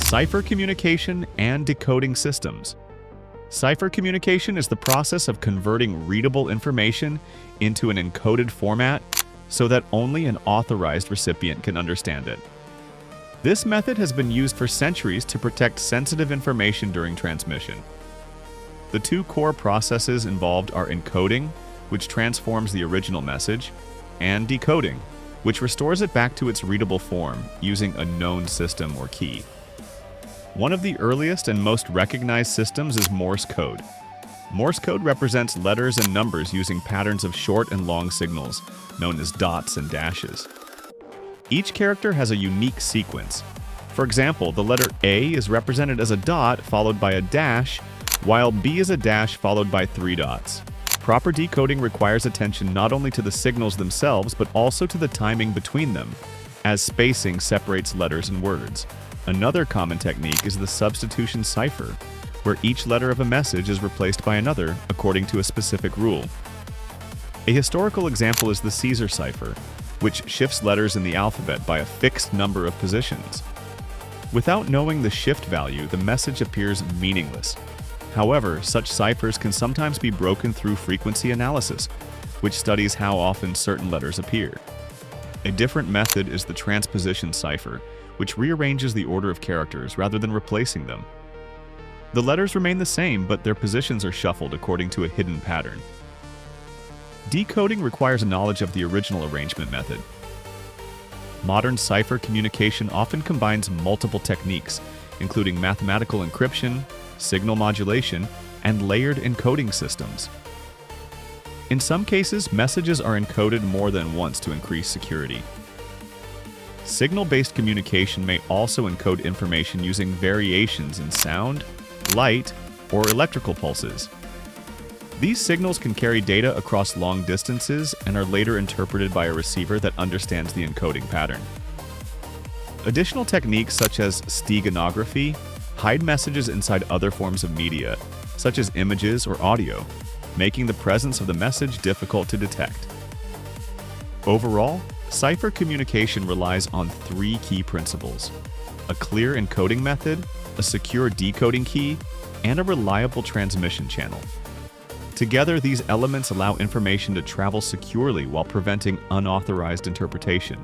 Cipher communication and decoding systems. Cipher communication is the process of converting readable information into an encoded format so that only an authorized recipient can understand it. This method has been used for centuries to protect sensitive information during transmission. The two core processes involved are encoding, which transforms the original message, and decoding, which restores it back to its readable form using a known system or key. One of the earliest and most recognized systems is Morse code. Morse code represents letters and numbers using patterns of short and long signals, known as dots and dashes. Each character has a unique sequence. For example, the letter A is represented as a dot followed by a dash, while B is a dash followed by 3 dots. Proper decoding requires attention not only to the signals themselves, but also to the timing between them, as spacing separates letters and words. Another common technique is the substitution cipher, where each letter of a message is replaced by another according to a specific rule. A historical example is the Caesar cipher, which shifts letters in the alphabet by a fixed number of positions. Without knowing the shift value, the message appears meaningless. However, such ciphers can sometimes be broken through frequency analysis, which studies how often certain letters appear. A different method is the transposition cipher, which rearranges the order of characters rather than replacing them. The letters remain the same, but their positions are shuffled according to a hidden pattern. Decoding requires a knowledge of the original arrangement method. Modern cipher communication often combines multiple techniques, including mathematical encryption, signal modulation, and layered encoding systems. In some cases, messages are encoded more than once to increase security. Signal-based communication may also encode information using variations in sound, light, or electrical pulses. These signals can carry data across long distances and are later interpreted by a receiver that understands the encoding pattern. Additional techniques such as steganography hide messages inside other forms of media, such as images or audio, making the presence of the message difficult to detect. Overall, cipher communication relies on 3 key principles: a clear encoding method, a secure decoding key, and a reliable transmission channel. Together, these elements allow information to travel securely while preventing unauthorized interpretation.